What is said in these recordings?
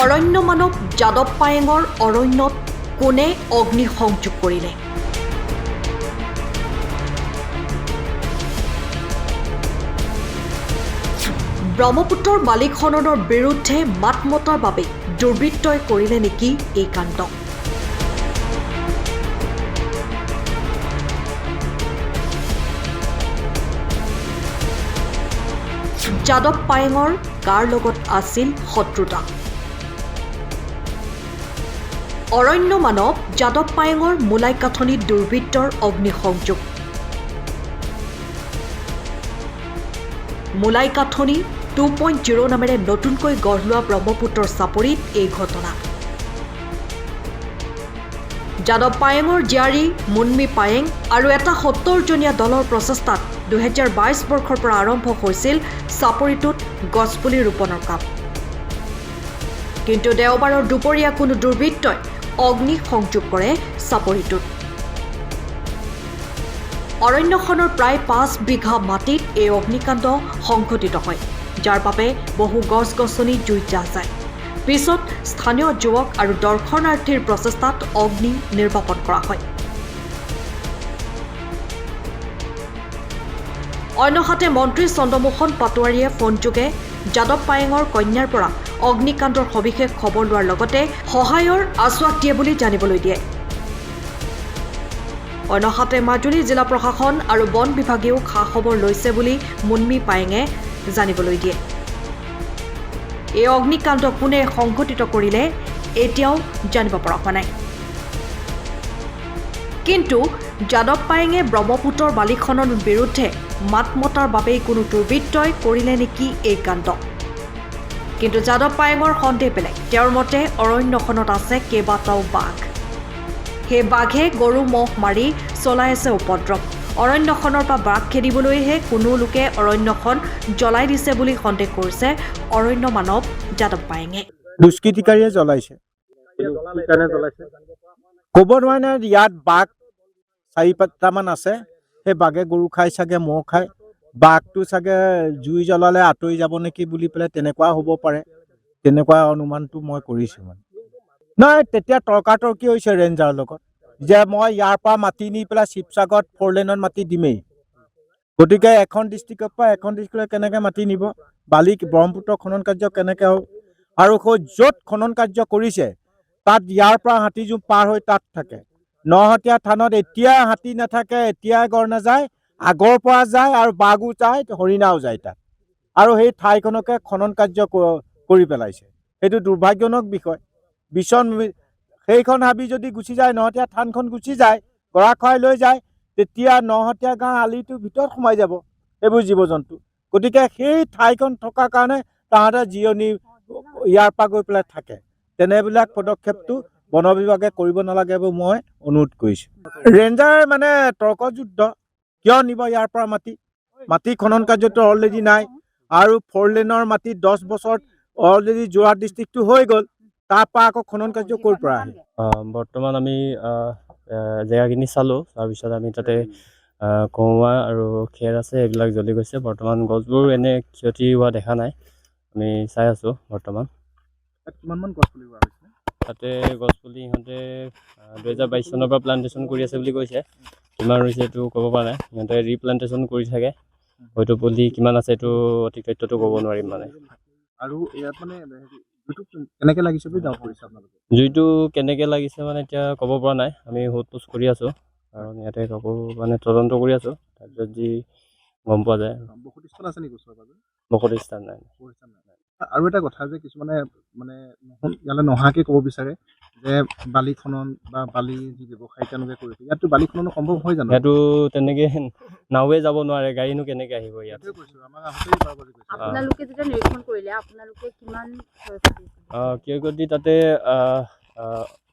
অৰণ্য মানৱ যাদৱ পায়েঙৰ অৰণ্যত কোনে অগ্নিসংযোগ কৰিলে? ব্ৰহ্মপুত্ৰৰ বালি খননৰ বিৰুদ্ধে মাত মতাৰ বাবে দুৰ্বৃত্তই কৰিলে নেকি এই কাণ্ড? যাদৱ পায়েঙৰ কাৰ লগত আছিল শত্ৰুতা? অৰণ্য মানৱ যাদৱ পায়েঙৰ মোলাইকাথনিত দুৰ্বৃত্তৰ অগ্নিসংযোগ। মোলাইকাথনি 2.0 নামেৰে নতুনকৈ গঢ় লোৱা ব্ৰহ্মপুত্ৰৰ চাপৰিত এই ঘটনা। যাদৱ পায়েঙৰ জীয়াৰী মুনমী পায়েং আৰু এটা 70জনীয়া দলৰ প্ৰচেষ্টাত 2022 বৰ্ষৰ পৰা আৰম্ভ হৈছিল চাপৰিটোত গছপুলি ৰোপণৰ কাম। কিন্তু দেওবাৰৰ দুপৰীয়া কোনো দুৰ্বৃত্তই অগ্নিসংযোগ কৰে চাপৰিটোত। অৰণ্যখনৰ প্ৰায় 5 বিঘা মাটিত এই অগ্নিকাণ্ড সংঘটিত হয়, যাৰ বাবে বহু গছ-গছনি জুইত জাহ যায়। পিছত স্থানীয় যুৱক আৰু দৰ্শনাৰ্থীৰ প্ৰচেষ্টাত অগ্নি নিৰ্বাপন কৰা হয়। অন্যহাতে মন্ত্ৰী চন্দ্ৰমোহন পাটোৱাৰীয়ে ফোনযোগে যাদৱ পায়েঙৰ কন্যাৰ পৰা অগ্নিকাণ্ডৰ সবিশেষ খবৰ লোৱাৰ লগতে সহায়ৰ আশ্বাস দিয়ে বুলি জানিবলৈ দিয়ে। অন্যহাতে মাজুলী জিলা প্ৰশাসন আৰু বন বিভাগেও খা খবৰ লৈছে বুলি মুনমী পায়েঙে জানিবলৈ দিয়ে। এই অগ্নিকাণ্ড কোনে সংঘটিত কৰিলে এতিয়াও জানিব পৰা হোৱা নাই। কিন্তু যাদৱ পায়েঙে ব্ৰহ্মপুত্ৰৰ বালি খননৰ বিৰুদ্ধে মাত মতাৰ বাবেই কোনো দুৰ্বৃত্তই কৰিলে নেকি এই কাণ্ড? কিন্তু যাদৱ পায়েঙৰ সন্দেহ বেলেগ। তেওঁৰ মতে অৰণ্যখনত আছে কেইবাটাও বাঘ। সেই বাঘে গৰু ম'হ মাৰি চলাই আছে উপদ্ৰৱ। অৰণ্যখনৰ পৰা বাঘ খেদিবলৈহে কোনো লোকে অৰণ্যখন জ্বলাই দিছে বুলি সন্দেহ কৰিছে অৰণ্য মানৱ যাদৱ পায়েঙে। দুষ্কৃতিকাৰীয়ে জ্বলাইছে, ক'ব নোৱাৰে নহয়। ইয়াত বাঘ 4-5টামান আছে। সেই বাঘে গৰু খাই চাগে, ম'হ খায়। বাঘটো চাগে জুই জ্বলালে আঁতৰি যাব নেকি বুলি পেলাই তেনেকুৱা হ'ব পাৰে। তেনেকুৱা অনুমানটো মই কৰিছোঁ। মানে নহয়, তেতিয়া তৰ্কাতৰ্কি হৈছে ৰেঞ্জাৰৰ লগত যে মই ইয়াৰ পৰা মাটি নি পেলাই শিৱসাগৰত 4 লেনত মাটি দিমেই। গতিকে এখন ডিষ্ট্ৰিক্টৰ পৰা এখন ডিষ্ট্ৰিক্টলৈ কেনেকৈ মাটি নিব? বালি ব্ৰহ্মপুত্ৰ খনন কাৰ্য কেনেকৈ হ'ব? আৰু য'ত খনন কাৰ্য কৰিছে তাত ইয়াৰ পৰা হাতীযোৰ পাৰ হৈ তাত থাকে। নহতীয়া থানত এতিয়া হাতী নাথাকে, এতিয়াই গড় নাযায়, আগৰ পৰা যায় আৰু বাঘো যায়, হৰিণাও যায় তাত। আৰু সেই ঠাইখনকে খনন কাৰ্য কৰি পেলাইছে। সেইটো দুৰ্ভাগ্যজনক বিষয়। সেইখন হাবি যদি গুচি যায়, নহতীয়া থানখন গুচি যায়, গৰাখহাই লৈ যায়, তেতিয়া নহতীয়া গাঁও আলিটোৰ ভিতৰত সোমাই যাব এইবোৰ জীৱ জন্তু। গতিকে সেই ঠাইখন থকাৰ কাৰণে তাহাঁতে জিৰণি ইয়াৰ পৰা গৈ পেলাই থাকে। তেনেবিলাক পদক্ষেপটো বন বিভাগে কৰিব নালাগে বুলি মই অনুৰোধ কৰিছোঁ। ৰেঞ্জাৰ মানে তৰ্কযুদ্ধ। কিয় নিব ইয়াৰ পৰা মাটি খনন কাৰ্যটো অলৰেডি নাই। আৰু 4 লেনৰ মাটি 10 বছৰত অলৰেডি যোৰহাট ডিষ্ট্ৰিক্টটো হৈ গ'ল। তাৰ পৰা আকৌ খনন কাৰ্য ক'ৰ পৰা আহে? বৰ্তমান আমি জেগাখিনি চালোঁ। তাৰপিছত আমি তাতে কৌৱা আৰু খেৰ আছে, এইবিলাক জ্বলি গৈছে। বৰ্তমান গছবোৰ এনে ক্ষতি হোৱা দেখা নাই। আমি চাই আছোঁ বৰ্তমান। কিমানমান গছ পুলি ৰোৱা হৈছে? তাতে গছপুলি ইহঁতে 2022 চনৰ পৰা প্লান্টেশ্যন কৰি আছে বুলি কৈছে। কিমান হৈছে এইটো ক'ব পৰা নাই। সিহঁতে ৰিপ্লান্টেশ্যন কৰি থাকে। হয়তো পুলি কিমান আছে এইটো অতি তথ্যটো ক'ব নোৱাৰিম মানে। আৰু ইয়াত মানে জুইটো কেনেকৈ লাগিছে বুলি দাবী কৰিছে আপোনালোকে? জুইটো কেনেকৈ লাগিছে মানে এতিয়া ক'ব পৰা নাই। আমি সোধ পোছ কৰি আছোঁ, কাৰণ ইয়াতে কাকো মানে তদন্ত কৰি আছোঁ। তাৰপিছত যি গম পোৱা যায়। বসতি স্থান আছে নেকি ওচৰে পাজৰে? বসতি স্থান নাই। আৰু এটা কথা যে কিছুমানে মানে ইয়ালৈ নহাকৈ ক'ব বিচাৰে যে বালি খনন বা বালি যি ব্যৱসায় তেওঁলোকে কৰিছে, ইয়াততো বালি খনন সম্ভৱ হয় জানো? ইয়াতো তেনেকৈ নাৱে যাব নোৱাৰে, গাড়ীনো কেনেকৈ আহিব ইয়াত? আপোনালোকে যেতিয়া নিৰীক্ষণ কৰিলে আপোনালোকে কিমান ক্ষয়ক্ষতি তাতে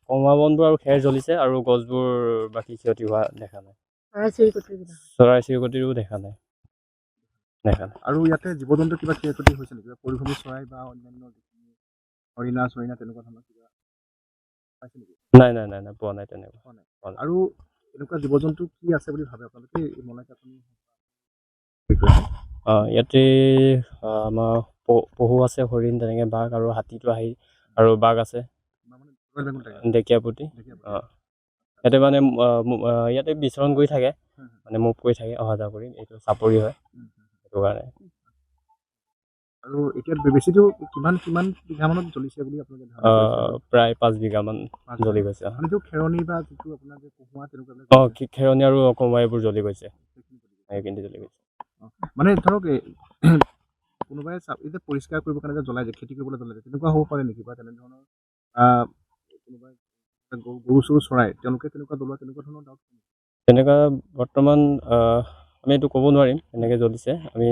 কমা বনবোৰ আৰু খেৰ জ্বলিছে, আৰু গছবোৰ বাকী ক্ষতি হোৱা দেখা নাই। চৰাই চিৰিকটিৰো দেখা নাই। আৰু ইয়াতে জীৱ জন্তু কিবা ক্ষয়ক্ষতি হৈছে নেকি? পৰিভ্ৰমী চৰাই বা অন্যান্য হৰিণা চৰিণা তেনেকুৱা ধৰণৰ কিবা পাইছে নেকি? নাই, পোৱা নাই তেনেকুৱা। আৰু এনেকুৱা জীৱ জন্তু কি আছে বুলি ভাবে আপোনালোকে? ইয়াতে আমাৰ পহু আছে, হৰিণ, তেনেকৈ বাঘ আৰু হাতীটো আহি আৰু বাঘ আছে মানে ৰয়েল বেংগল টাইগাৰ ঢেকীয়াপতি ইয়াতে মানে ইয়াতে বিচৰণ কৰি থাকে মানে মুভ কৰি থাকে অহা যোৱা কৰি এইটো চাপৰি হয় সেইটো কাৰণে আৰু এতিয়া বেছিটো কিমান বিঘামানত জ্বলিছে বুলি আপোনালোকে ধাৰণা কৰিছে? প্ৰায় 5 বিঘামান জ্বলি গৈছে মানে যিটো খেৰণি বা যিটো আপোনাৰ যে কহুৱা তেনেকুৱা খেৰণি আৰু অকমা এইবোৰ জ্বলি গৈছে সেইখিনি জ্বলি গৈছে মানে ধৰক কোনোবাই এতিয়া পৰিষ্কাৰ কৰিবৰ কাৰণে যে জ্বলাই যায় খেতি কৰিবলৈ জ্বলাই যায় তেনেকুৱা হ'ব পাৰে নেকি বা তেনেধৰণৰ কোনোবাই গৰু চৰু চৰাই তেওঁলোকে তেনেকুৱা জ্বলোৱা তেনেকুৱা ধৰণৰ ডাউট তেনেকুৱা বৰ্তমান আমি এইটো ক'ব নোৱাৰিম কেনেকৈ জ্বলিছে আমি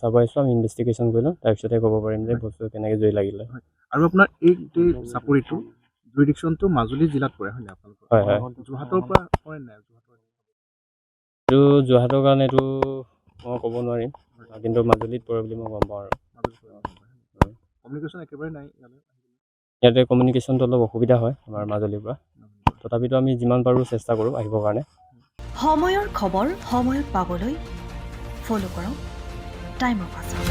চাব আহিছোঁ আমি ইনভেষ্টিগেশ্যন কৰিলোঁ তাৰপিছতহে ক'ব পাৰিম যে বস্তু কেনেকৈ জুই লাগিলে আৰু আপোনাৰ এই গোটেই চাপৰিটো জুৰিডিকশ্যনটো মাজুলী জিলাত পৰে হয় নাই আপোনালোকৰ হয় যোৰহাটৰ পৰা পৰে নাই এইটো যোৰহাটৰ কাৰণে এইটো মই ক'ব নোৱাৰিম কিন্তু মাজুলীত পৰে বুলি মই গম পাওঁ আৰু কমিউনিকেশ্যন একেবাৰে নাই ইয়াতে কমিউনিকেশ্যনটো অলপ অসুবিধা হয় আমাৰ মাজুলীৰ পৰা তথাপিতো আমি যিমান পাৰোঁ চেষ্টা কৰোঁ আহিবৰ কাৰণে সময়ৰ খবৰ সময়ত পাবলৈ ফ'ল' কৰক টাইম অফ আছাম।